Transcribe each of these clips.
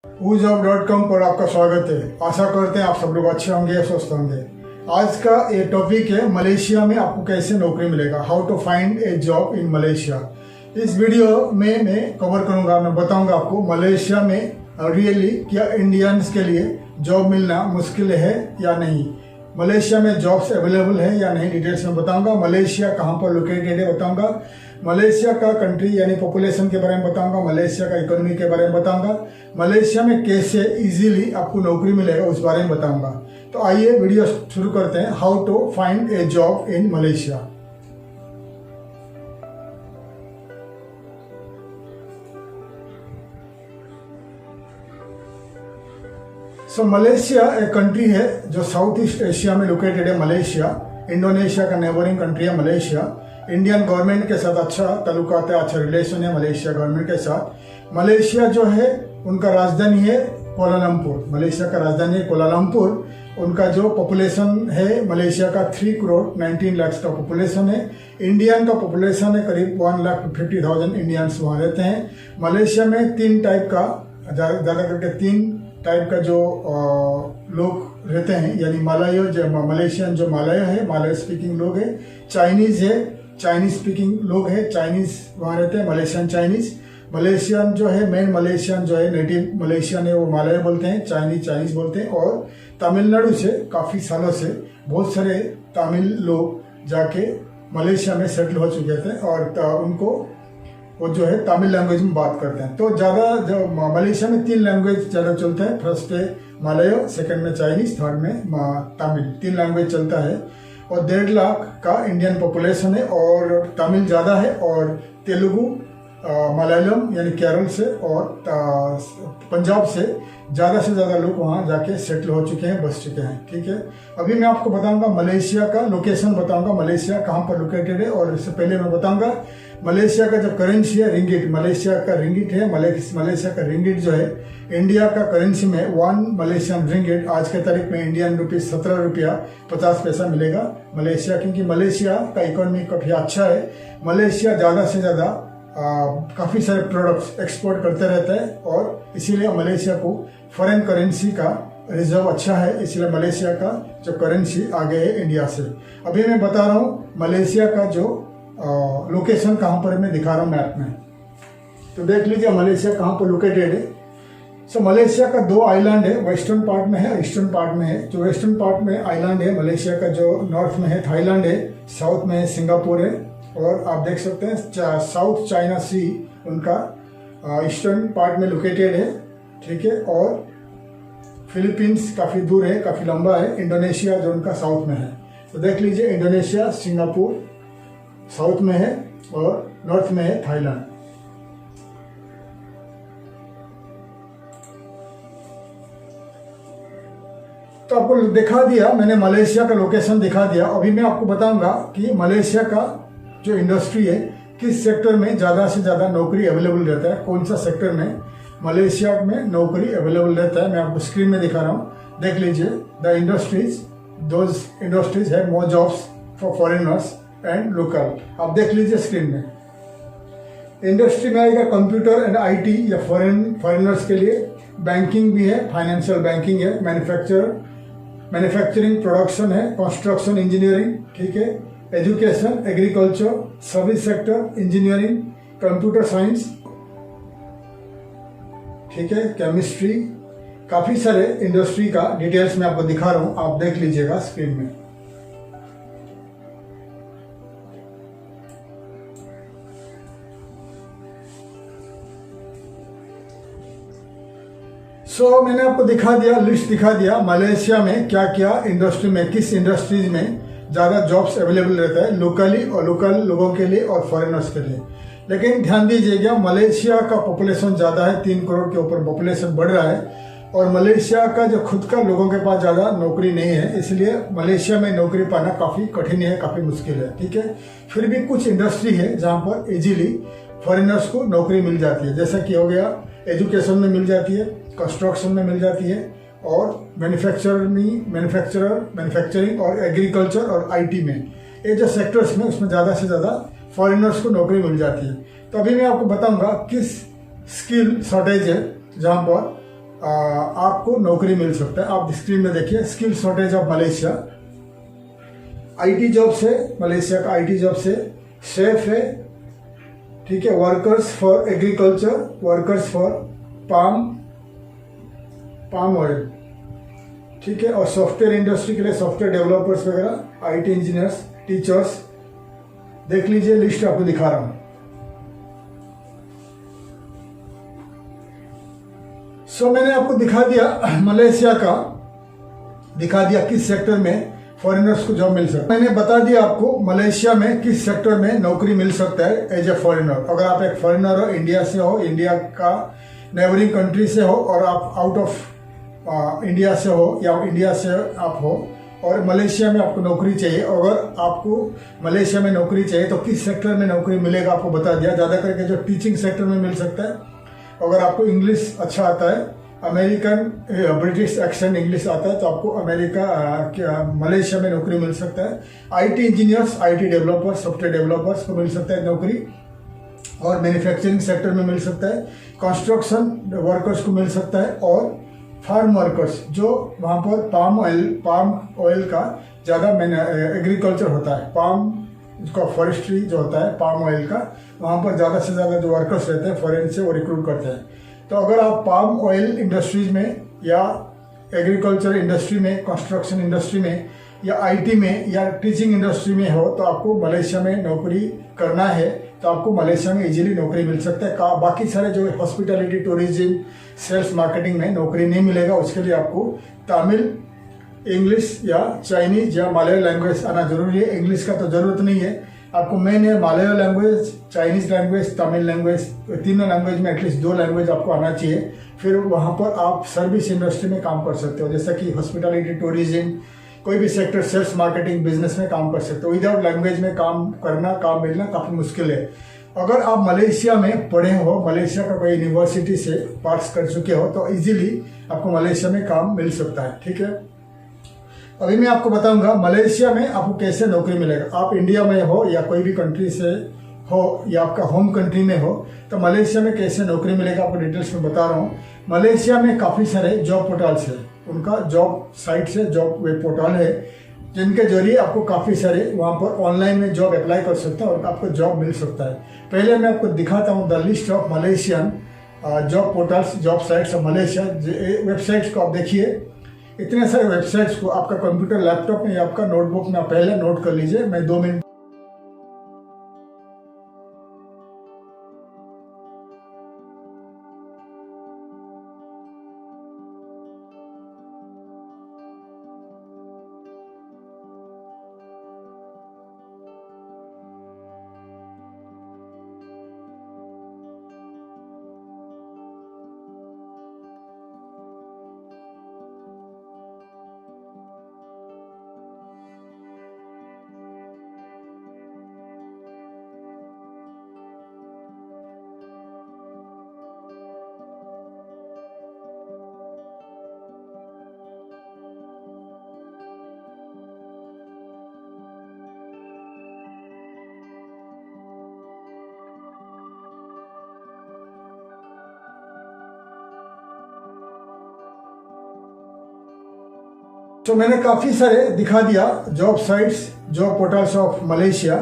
whojob.com पर आपका स्वागत है। आशा करते हैं आप सब लोग अच्छे होंगे, स्वस्थ होंगे। आज का ये टॉपिक है मलेशिया में आपको कैसे नौकरी मिलेगा, how to find a job in Malaysia. इस वीडियो में मैं कवर करूंगा, मैं बताऊंगा आपको मलेशिया में रियली क्या इंडियंस के लिए जॉब मिलना मुश्किल है या नहीं, मलेशिया में जॉब्स अवेलेबल है या नहीं, डिटेल्स में बताऊंगा। मलेशिया कहाँ पर लोकेटेड है बताऊंगा, मलेशिया का कंट्री यानी पॉपुलेशन के बारे में बताऊंगा, मलेशिया का इकोनॉमी के बारे में बताऊंगा, मलेशिया में कैसे इजीली आपको नौकरी मिलेगा उस बारे में बताऊंगा। तो आइए वीडियो शुरू करते हैं, how to find a job in Malaysia. Malaysia एक कंट्री है जो साउथ ईस्ट एशिया में लोकेटेड है। मलेशिया इंडोनेशिया का नेबरिंग कंट्री है। मलेशिया इंडियन गवर्नमेंट के साथ अच्छा ताल्लुकात है, अच्छा रिलेशन है मलेशिया गवर्नमेंट के साथ। मलेशिया जो है उनका राजधानी है कोलालमपुर, मलेशिया का राजधानी है कोलालमपुर। उनका जो पॉपुलेशन है मलेशिया का 3 करोड़ 19 लाख का पॉपुलेशन है। इंडियन का पॉपुलेशन है करीब 1,50,000 इंडियंस वहाँ रहते हैं। मलेशिया में 3 टाइप का, ज़्यादा करके 3 टाइप का जो लोग रहते हैं, यानी मलायो जो मलेशियन जो मलायो है, मलायो स्पीकिंग लोग है, चाइनीज है, चाइनीज स्पीकिंग लोग है, चाइनीज वहाँ रहते हैं, मलेशियन चाइनीज। मलेशियन जो है मेन मलेशियन जो है नेटिव मलेशियन है वो मलायो बोलते हैं, चाइनीज बोलते हैं। और तमिलनाडु से काफ़ी सालों से बहुत सारे तमिल लोग जाके मलेशिया में सेटल हो चुके थे और उनको वो जो है तमिल लैंग्वेज में बात करते हैं। तो ज़्यादा जो मलेशिया में 3 लैंग्वेज ज़्यादा चलता है, फर्स्ट है मलायो, सेकंड में चाइनीज, थर्ड में तमिल, 3 लैंग्वेज चलता है। और 1.5 लाख का इंडियन पॉपुलेशन है और तमिल ज़्यादा है और तेलुगु मलयालम यानी केरल से और पंजाब से ज़्यादा लोग वहाँ जाके सेटल हो चुके हैं, बस चुके हैं। ठीक है, अभी मैं आपको बताऊंगा मलेशिया का लोकेशन बताऊंगा, मलेशिया कहाँ पर लोकेटेड है। और इससे पहले मैं बताऊंगा मलेशिया का जो करेंसी है रिंगिट, मलेशिया का रिंगिट है। मलेशिया का रिंगिट जो है इंडिया का करेंसी में 1 मलेशियन रिंगिट आज के तारीख में इंडियन रुपीज 17 रुपया 50 पैसा मिलेगा मलेशिया, क्योंकि मलेशिया का इकोनॉमी काफ़ी अच्छा है। मलेशिया ज़्यादा से ज़्यादा काफ़ी सारे प्रोडक्ट्स एक्सपोर्ट करते रहता है और इसीलिए मलेशिया को फॉरेन करेंसी का रिजर्व अच्छा है, इसलिए मलेशिया का जो करेंसी आगे है इंडिया से। अभी मैं बता रहा हूँ मलेशिया का जो लोकेशन कहाँ पर मैं दिखा रहा हूँ मैप में, तो देख लीजिए मलेशिया कहाँ पर लोकेटेड है। मलेशिया का 2 आइलैंड है, वेस्टर्न पार्ट में है, ईस्टर्न पार्ट में है। जो वेस्टर्न पार्ट में आइलैंड है मलेशिया का, जो नॉर्थ में है थाईलैंड है, साउथ में है सिंगापुर है, और आप देख सकते हैं साउथ चाइना सी उनका ईस्टर्न पार्ट में लोकेटेड है। ठीक है, और फिलीपींस काफ़ी दूर है, काफ़ी लंबा है। इंडोनेशिया जो उनका साउथ में है, तो देख लीजिए इंडोनेशिया, सिंगापुर साउथ में है और नॉर्थ में है थाईलैंड। तो आपको दिखा दिया मैंने, मलेशिया का लोकेशन दिखा दिया। अभी मैं आपको बताऊंगा कि मलेशिया का जो इंडस्ट्री है किस सेक्टर में ज़्यादा से ज़्यादा नौकरी अवेलेबल रहता है, कौन सा सेक्टर में मलेशिया में नौकरी अवेलेबल रहता है। मैं आपको स्क्रीन में दिखा रहा हूँ, देख लीजिए। द इंडस्ट्रीज, दोज इंडस्ट्रीज है more jobs for foreigners and local, आप देख लीजिए स्क्रीन में। इंडस्ट्री में आएगा कंप्यूटर एंड IT या फॉरेनर्स के लिए, बैंकिंग भी है, फाइनेंशियल बैंकिंग है, मैन्युफैक्चरिंग प्रोडक्शन है, कंस्ट्रक्शन इंजीनियरिंग, ठीक है, education, agriculture, service sector, engineering, computer science, ठीक है, केमिस्ट्री, काफ़ी सारे इंडस्ट्री का डिटेल्स मैं आपको दिखा रहा हूँ, आप देख लीजिएगा स्क्रीन में। मैंने आपको दिखा दिया, लिस्ट दिखा दिया मलेशिया में क्या क्या इंडस्ट्री में, किस इंडस्ट्रीज में ज़्यादा जॉब्स अवेलेबल रहता है, लोकली और लोकल लोगों के लिए और फॉरेनर्स के लिए। लेकिन ध्यान दीजिएगा मलेशिया का पॉपुलेशन ज़्यादा है, 3 करोड़ के ऊपर पॉपुलेशन बढ़ रहा है और मलेशिया का जो खुद का लोगों के पास ज़्यादा नौकरी नहीं है, इसलिए मलेशिया में नौकरी पाना काफ़ी कठिन है, काफ़ी मुश्किल है। ठीक है, फिर भी कुछ इंडस्ट्री है जहाँ पर इजीली फॉरेनर्स को नौकरी मिल जाती है, जैसा कि हो गया एजुकेशन में मिल जाती है, कंस्ट्रक्शन में मिल जाती है और मैन्युफैक्चरिंग और एग्रीकल्चर और IT में, ये जो सेक्टर्स में उसमें ज़्यादा से ज़्यादा फॉरेनर्स को नौकरी मिल जाती है। तो अभी मैं आपको बताऊंगा किस स्किल शॉर्टेज है जहाँ पर आपको नौकरी मिल सकता है। आप स्क्रीन में देखिए, skill shortage of Malaysia. IT job से, मलेशिया का आईटी जॉब से सेफ है, ठीक है। Workers for agriculture, workers for palm oil, ठीक है। और सॉफ्टवेयर इंडस्ट्री के लिए सॉफ्टवेयर डेवलपर्स वगैरह, आईटी इंजीनियर्स, टीचर्स, देख लीजिए, लिस्ट आपको दिखा रहा हूं। मैंने आपको दिखा दिया मलेशिया का, दिखा दिया किस सेक्टर में फॉरेनर्स को जॉब मिल सकता है। मैंने बता दिया आपको मलेशिया में किस सेक्टर में नौकरी मिल सकता है एज ए फॉरेनर। अगर आप एक फॉरेनर हो, इंडिया से हो, इंडिया का नेबरिंग कंट्री से हो, और आप आउट ऑफ इंडिया से हो या इंडिया से आप हो और मलेशिया में आपको नौकरी चाहिए, अगर आपको मलेशिया में नौकरी चाहिए तो किस सेक्टर में नौकरी मिलेगा आपको बता दिया। ज़्यादा करके जो टीचिंग सेक्टर में मिल सकता है, अगर आपको इंग्लिश अच्छा आता है, अमेरिकन ब्रिटिश एक्सेंट इंग्लिश आता है, तो आपको मलेशिया में नौकरी मिल सकता है। IT engineers, IT developers, software developers को मिल सकता है नौकरी, और मैन्युफैक्चरिंग सेक्टर में मिल सकता है। कंस्ट्रक्शन वर्कर्स को मिल सकता है, और फार्म वर्कर्स जो वहाँ पर पाम ऑयल का ज़्यादा एग्रीकल्चर होता है, पाम का फॉरेस्ट्री जो होता है पाम ऑयल का, वहाँ पर ज़्यादा से ज़्यादा जो वर्कर्स रहते हैं फॉरेन से वो रिक्रूट करते हैं। तो अगर आप पाम ऑयल इंडस्ट्रीज में या एग्रीकल्चर इंडस्ट्री में, कंस्ट्रक्शन इंडस्ट्री में, या आईटी में, या टीचिंग इंडस्ट्री में हो, तो आपको मलेशिया में नौकरी करना है तो आपको मलेशिया में इजीली नौकरी मिल सकता है। बाकी सारे जो हॉस्पिटैलिटी, टूरिज्म, सेल्स, मार्केटिंग में नौकरी नहीं मिलेगा। उसके लिए आपको तमिल, इंग्लिश या चाइनीज या मलयालम लैंग्वेज आना जरूरी है। इंग्लिश का तो जरूरत नहीं है, आपको मेन है Malayalam language, Chinese language, Tamil language, तीनों लैंग्वेज में एटलीस्ट 2 लैंग्वेज आपको आना चाहिए। फिर वहाँ पर आप सर्विस इंडस्ट्री में काम कर सकते हो, जैसे कि हॉस्पिटैलिटी, टूरिज्म, कोई भी सेक्टर, सेल्स, मार्केटिंग, बिजनेस में काम कर सकते हो। विदाउट लैंग्वेज में काम मिलना काफ़ी मुश्किल है। अगर आप मलेशिया में पढ़े हो, मलेशिया का कोई यूनिवर्सिटी से पास कर चुके हो, तो इजीली आपको मलेशिया में काम मिल सकता है, ठीक है। अभी मैं आपको बताऊंगा मलेशिया में आपको कैसे नौकरी मिलेगा। आप इंडिया में हो या कोई भी कंट्री से हो या आपका होम कंट्री में हो, तो मलेशिया में कैसे नौकरी मिलेगा आपको डिटेल्स में बता रहा हूँ। मलेशिया में काफ़ी सारे जॉब पोर्टल्स है, उनका जॉब साइट से जॉब वेब पोर्टल है, जिनके जरिए आपको काफ़ी सारे वहाँ पर ऑनलाइन में जॉब अप्लाई कर सकते हैं और आपको जॉब मिल सकता है। पहले मैं आपको दिखाता हूँ the list of Malaysian job portals, job sites of Malaysia. Websites को आप देखिए, इतने सारे वेबसाइट्स को आपका कंप्यूटर, लैपटॉप में या आपका नोटबुक में आप पहले नोट कर लीजिए। मैं 2 मिनट तो मैंने काफ़ी सारे दिखा दिया job sites, job portals of Malaysia.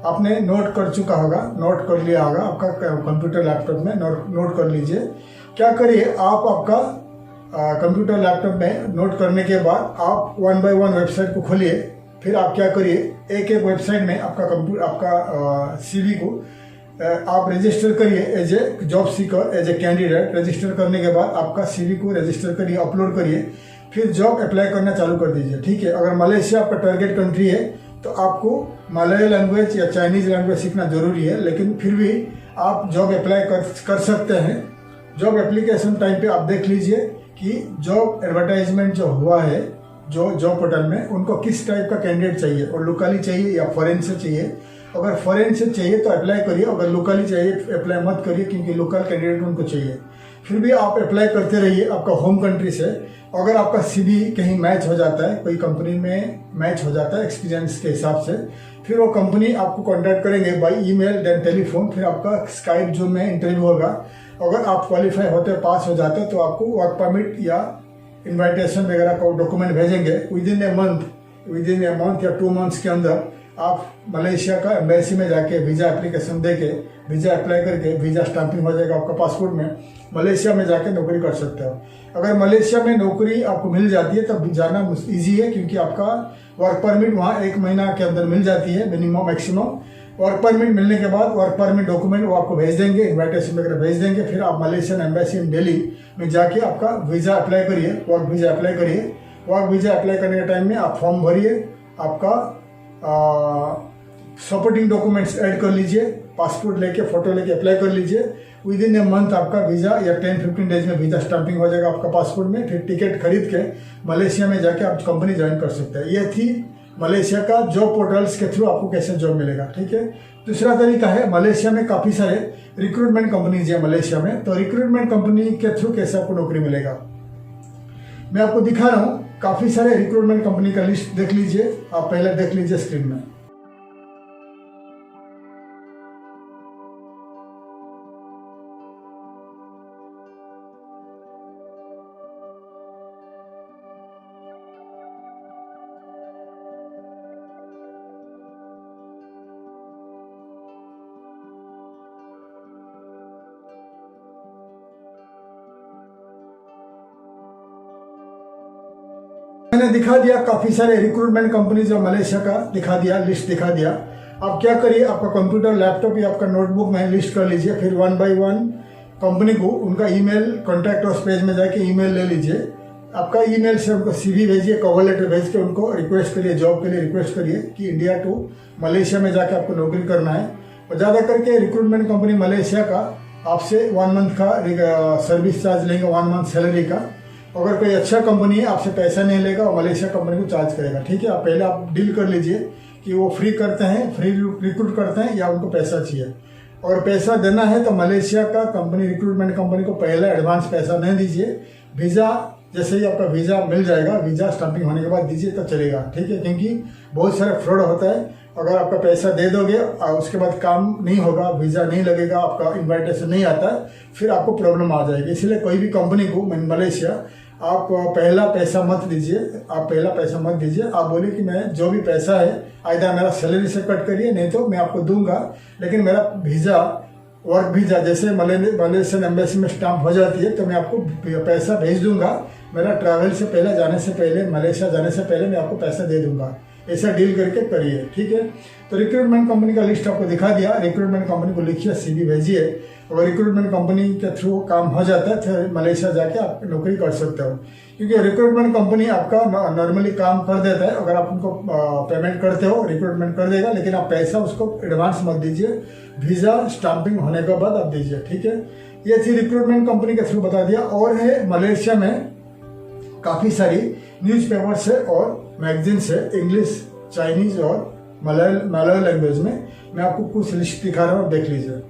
आपने नोट कर चुका होगा, नोट कर लिया होगा, आपका कंप्यूटर लैपटॉप में नोट कर लीजिए। क्या करिए, आप आपका कंप्यूटर लैपटॉप में नोट करने के बाद आप 1 by 1 वेबसाइट को खोलिए। फिर आप क्या करिए, एक वेबसाइट में आपका CV को आप रजिस्टर करिए as a job seeker, as a candidate. Register करने के बाद आपका CV को रजिस्टर करिए, अपलोड करिए, फिर जॉब अप्लाई करना चालू कर दीजिए, ठीक है। अगर मलेशिया आपका टारगेट कंट्री है तो आपको मलयालम लैंग्वेज या चाइनीज लैंग्वेज सीखना जरूरी है, लेकिन फिर भी आप जॉब अप्लाई कर सकते हैं। जॉब एप्लीकेशन टाइम पे आप देख लीजिए कि जॉब एडवर्टाइजमेंट जो हुआ है जो जॉब पोर्टल में, उनको किस टाइप का कैंडिडेट चाहिए, और लोकली चाहिए या फॉरेन से चाहिए। अगर फॉरेन से चाहिए तो अप्लाई करिए, अगर लोकली चाहिए अप्लाई मत करिए, क्योंकि लोकल कैंडिडेट उनको चाहिए। फिर भी आप अप्लाई करते रहिए आपका होम कंट्री से। अगर आपका CV कहीं मैच हो जाता है, कोई कंपनी में मैच हो जाता है एक्सपीरियंस के हिसाब से, फिर वो कंपनी आपको कांटेक्ट करेंगे बाय ईमेल देन टेलीफोन। फिर आपका स्काइप जूम में इंटरव्यू होगा। अगर आप क्वालिफाई होते पास हो जाते तो आपको वर्क परमिट या इनविटेशन वगैरह को डॉक्यूमेंट भेजेंगे विदिन ए मंथ या 2 मंथ्स के अंदर। आप मलेशिया का एम्बेसी में जाके वीज़ा एप्लीकेशन देके वीज़ा अप्लाई करके वीज़ा स्टैंपिंग हो जाएगा आपका पासपोर्ट में, मलेशिया में जाके नौकरी कर सकते हो। अगर मलेशिया में नौकरी आपको मिल जाती है तब जाना ईजी है, क्योंकि आपका वर्क परमिट वहाँ 1 महीना के अंदर मिल जाती है मिनिमम मैक्सिमम। वर्क परमिट मिलने के बाद वर्क परमिट डॉक्यूमेंट वो आपको भेज देंगे, इन्विटेशन वगैरह भेज देंगे। फिर आप मलेशियन एम्बेसी इन दिल्ली में जाके आपका वीज़ा अप्लाई करिए, वर्क वीज़ा अप्लाई करिए। वर्क वीज़ा अप्लाई करने के टाइम में आप फॉर्म भरिए, आपका सपोर्टिंग डॉक्यूमेंट्स ऐड कर लीजिए, पासपोर्ट लेके फोटो लेके अप्लाई कर लीजिए। विदिन ए मंथ आपका वीज़ा या 10-15 डेज में वीज़ा स्टैंपिंग हो जाएगा आपका पासपोर्ट में। फिर टिकट खरीद के मलेशिया में जाके आप कंपनी ज्वाइन कर सकते हैं। ये थी मलेशिया का जॉब पोर्टल्स के थ्रू आपको कैसे जॉब मिलेगा, ठीक है। दूसरा तरीका है, मलेशिया में काफ़ी सारे रिक्रूटमेंट कंपनीज है मलेशिया में, तो रिक्रूटमेंट कंपनी के थ्रू कैसे आपको नौकरी मिलेगा मैं आपको दिखा रहा हूँ। काफ़ी सारे रिक्रूटमेंट कंपनी का लिस्ट देख लीजिए, आप पहले देख लीजिए स्क्रीन में। मैंने दिखा दिया काफ़ी सारे रिक्रूटमेंट कंपनी जो मलेशिया का दिखा दिया, लिस्ट दिखा दिया। आप क्या करिए, आपका कंप्यूटर लैपटॉप या आपका नोटबुक में लिस्ट कर लीजिए। फिर 1 बाय 1 कंपनी को उनका ईमेल कॉन्टैक्ट उस पेज में जाके ईमेल ले लीजिए। आपका ईमेल से उनको CV भेजिए, कवर लेटर भेज के उनको रिक्वेस्ट करिए, जॉब के लिए रिक्वेस्ट करिए कि इंडिया टू मलेशिया में जाके आपको नौकरी करना है। और ज़्यादा करके रिक्रूटमेंट कंपनी मलेशिया का आपसे 1 मंथ का सर्विस चार्ज लेंगे, 1 मंथ सैलरी का। अगर कोई अच्छा कंपनी है आपसे पैसा नहीं लेगा और मलेशिया कंपनी को चार्ज करेगा, ठीक है। आप पहले आप डील कर लीजिए कि वो फ्री करते हैं, फ्री रिक्रूट करते हैं या उनको पैसा चाहिए। और पैसा देना है तो मलेशिया का कंपनी रिक्रूटमेंट कंपनी को पहले एडवांस पैसा नहीं दीजिए। वीज़ा जैसे ही आपका वीज़ा मिल जाएगा, वीज़ा स्टैंपिंग होने के बाद दीजिए तो चलेगा, ठीक है। क्योंकि बहुत सारे फ्रॉड होता है। अगर आपका पैसा दे दोगे और उसके बाद काम नहीं होगा, वीज़ा नहीं लगेगा, आपका इन्विटेशन नहीं आता है, फिर आपको प्रॉब्लम आ जाएगी। इसलिए कोई भी कंपनी को मलेशिया आप पहला पैसा मत दीजिए, आप बोलिए कि मैं जो भी पैसा है आइदर मेरा सैलरी से कट करिए, नहीं तो मैं आपको दूंगा, लेकिन मेरा वीज़ा वर्क वीज़ा जैसे मलेशियन एम्बेसी में स्टाम्प हो जाती है तो मैं आपको पैसा भेज दूंगा। मेरा ट्रैवल से पहले जाने से पहले, मलेशिया जाने से पहले मैं आपको पैसा दे दूंगा। ऐसा डील करके करिए, ठीक है। तो रिक्रूटमेंट कंपनी का लिस्ट आपको दिखा दिया। रिक्रूटमेंट कंपनी को लिखिए, CV भेजिए। अगर रिक्रूटमेंट कंपनी के थ्रू काम हो जाता है फिर मलेशिया जाके आप नौकरी कर सकते हो, क्योंकि रिक्रूटमेंट कंपनी आपका नॉर्मली काम कर देता है। अगर आप उनको पेमेंट करते हो, रिक्रूटमेंट कर देगा, लेकिन आप पैसा उसको एडवांस मत दीजिए, वीज़ा स्टैंपिंग होने के बाद आप दीजिए, ठीक है। ये थी रिक्रूटमेंट कंपनी के थ्रू बता दिया। और है मलेशिया में काफ़ी सारी न्यूज़पेपर्स है और मैगजीन्स है, इंग्लिश, चाइनीज और मलयालम लैंग्वेज में। मैं आपको कुछ लिस्ट दिखा रहा हूँ, देख लीजिए।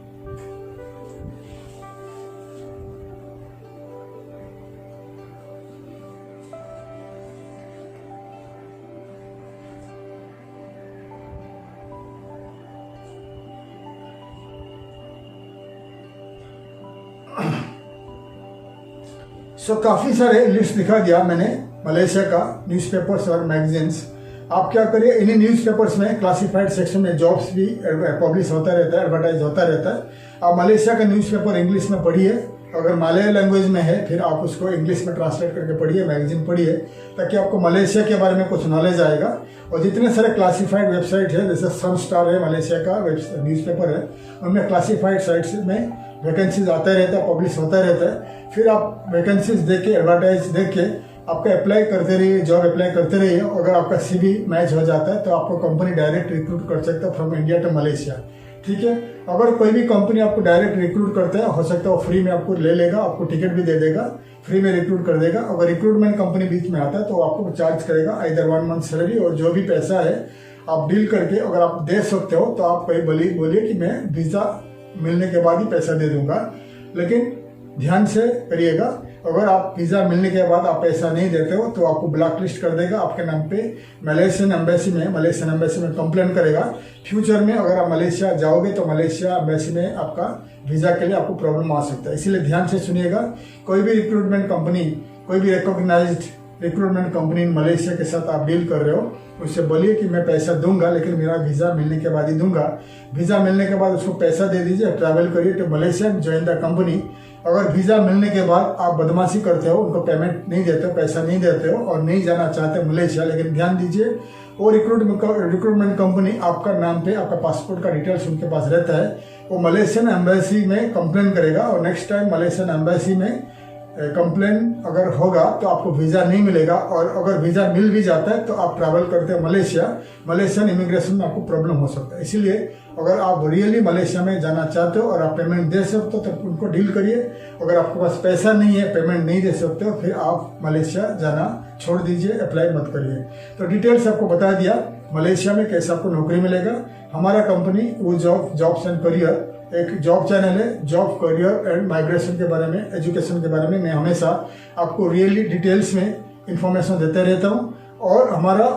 काफ़ी सारे लिस्ट दिखा दिया मैंने मलेशिया का न्यूज़पेपर्स और मैगजीन्स। आप क्या करिए, इन्हीं न्यूज़पेपर्स में क्लासिफाइड सेक्शन में जॉब्स भी पब्लिश होता रहता है, एडवर्टाइज होता रहता है। आप मलेशिया का न्यूज़पेपर इंग्लिश में पढ़िए, अगर मलयालम लैंग्वेज में है फिर आप उसको इंग्लिश में ट्रांसलेट करके पढ़िए, मैगजीन पढ़िए, ताकि आपको मलेशिया के बारे में कुछ नॉलेज आएगा। और जितने सारे क्लासिफाइड वेबसाइट है, जैसे सन स्टार है मलेशिया का न्यूज़पेपर है, उनमें क्लासिफाइड साइट्स में वैकेंसीज आता रहता है, पब्लिश होता रहता है। फिर आप वैकेंसीज देख के, एडवर्टाइज देख के आपका अप्लाई करते रहिए, जॉब अप्लाई करते रहिए। अगर आपका CV मैच हो जाता है तो आपको कंपनी डायरेक्ट रिक्रूट कर सकता है फ्रॉम इंडिया टू मलेशिया, ठीक है। अगर कोई भी कंपनी आपको डायरेक्ट रिक्रूट करता है, हो सकता है वो फ्री में आपको ले लेगा, आपको टिकट भी दे देगा, फ्री में रिक्रूट कर देगा। अगर रिक्रूटमेंट कंपनी बीच में आता है तो आपको चार्ज करेगा आइदर 1 मंथ सैलरी, और जो भी पैसा है आप डील करके अगर आप दे सकते हो तो आप कोई बोलिए कि मैं वीज़ा मिलने के बाद ही पैसा दे दूंगा। लेकिन ध्यान से करिएगा, अगर आप वीज़ा मिलने के बाद आप पैसा नहीं देते हो तो आपको ब्लैक लिस्ट कर देगा, आपके नाम पे मलेशियन एम्बेसी में कंप्लेन करेगा। फ्यूचर में अगर आप मलेशिया जाओगे तो मलेशिया एम्बेसी में आपका वीज़ा के लिए आपको प्रॉब्लम आ सकता है। इसीलिए ध्यान से सुनिएगा। कोई भी रिक्रूटमेंट कंपनी, कोई भी रिकॉग्नाइज्ड रिक्रूटमेंट कंपनी मलेशिया के साथ आप डील कर रहे हो, उससे बोलिए कि मैं पैसा दूंगा लेकिन मेरा वीज़ा मिलने के बाद ही दूंगा। वीज़ा मिलने के बाद उसको पैसा दे दीजिए, ट्रैवल करिए to Malaysia, join the company. अगर वीज़ा मिलने के बाद आप बदमाशी करते हो, उनको पेमेंट नहीं देते हो, पैसा नहीं देते हो और नहीं जाना चाहते मलेशिया, लेकिन ध्यान दीजिए वो रिक्रूटमेंट कंपनी आपका नाम पे आपका पासपोर्ट का डिटेल्स उनके पास रहता है, वो मलेशियन एम्बेसी में कंप्लेन करेगा और नेक्स्ट टाइम मलेशियन एम्बेसी में कंप्लेन अगर होगा तो आपको वीज़ा नहीं मिलेगा। और अगर वीज़ा मिल भी जाता है तो आप ट्रैवल करते हैं मलेशियन इमिग्रेशन में आपको प्रॉब्लम हो सकता है। इसीलिए अगर आप रियली मलेशिया में जाना चाहते हो और आप पेमेंट दे सकते हो तो उनको डील करिए। अगर आपके पास पैसा नहीं है, पेमेंट नहीं दे सकते हो, फिर आप मलेशिया जाना छोड़ दीजिए, अप्लाई मत करिए। तो डिटेल्स आपको बता दिया मलेशिया में कैसे आपको नौकरी मिलेगा। हमारा कंपनी वो जॉब्स एंड करियर एक जॉब चैनल है, जॉब करियर एंड माइग्रेशन के बारे में, एजुकेशन के बारे में मैं हमेशा आपको रियली डिटेल्स में इंफॉर्मेशन देते रहता हूँ। और हमारा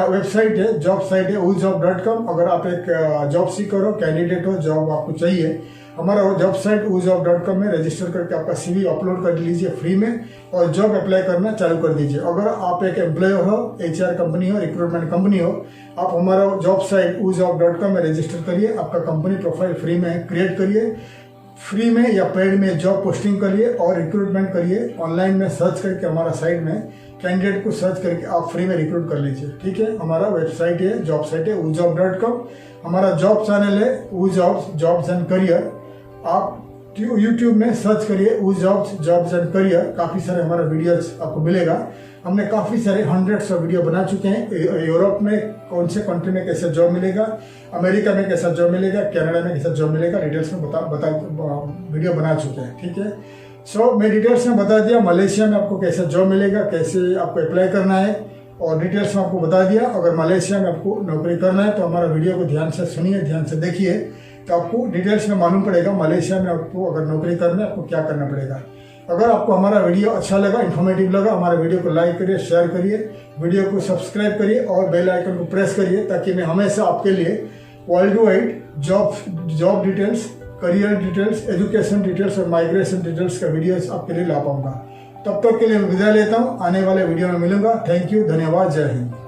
वेबसाइट है, जॉब साइट है woozjob.com। अगर आप एक जॉब सीकर हो, कैंडिडेट हो, जॉब आपको चाहिए, हमारा जॉब साइट woozjob.com में रजिस्टर करके आपका CV अपलोड कर लीजिए फ्री में और जॉब अप्लाई करना चालू कर दीजिए। अगर आप एक एम्प्लॉयर हो, HR कंपनी हो, रिक्रूटमेंट कंपनी हो, आप हमारा जॉब साइट woozjob.com में रजिस्टर करिए, आपका कंपनी प्रोफाइल फ्री में क्रिएट करिए, फ्री में या पेड में जॉब पोस्टिंग करिए और रिक्रूटमेंट करिए। ऑनलाइन में सर्च करके हमारा साइट में कैंडिडेट को सर्च करके आप फ्री में रिक्रूट कर लीजिए। ठीक है, हमारा वेबसाइट है, जॉब साइट है woozjob.com। हमारा जॉब चैनल है जॉब्स एंड करियर। आप यूट्यूब में सर्च करिए जॉब्स एंड करियर, काफ़ी सारे हमारा वीडियोस आपको मिलेगा। हमने काफ़ी सारे हंड्रेड्स ऑफ वीडियो बना चुके हैं। यूरोप में कौन से कंट्री में कैसा जॉब मिलेगा, अमेरिका में कैसा जॉब मिलेगा, कनाडा में कैसा जॉब मिलेगा, डिटेल्स में वीडियो बना चुके हैं। ठीक है, मैं डिटेल्स में बता दिया मलेशिया में आपको कैसा जॉब मिलेगा, कैसे आपको अप्लाई करना है और डिटेल्स में आपको बता दिया। अगर मलेशिया में आपको नौकरी करना है तो हमारा वीडियो को ध्यान से सुनिए, ध्यान से देखिए, तो आपको डिटेल्स में मालूम पड़ेगा मलेशिया में आपको अगर नौकरी करना है आपको क्या करना पड़ेगा। अगर आपको हमारा वीडियो अच्छा लगा, इन्फॉर्मेटिव लगा, हमारे वीडियो को लाइक करिए, शेयर करिए, वीडियो को सब्सक्राइब करिए और बेल आइकन को प्रेस करिए ताकि मैं हमेशा आपके लिए world wide job details, career details, education details और माइग्रेशन डिटेल्स का वीडियोस आपके लिए ला पाऊंगा। तब तक के लिए मैं विदा लेता हूँ, आने वाले वीडियो में मिलूंगा। थैंक यू, धन्यवाद, जय हिंद।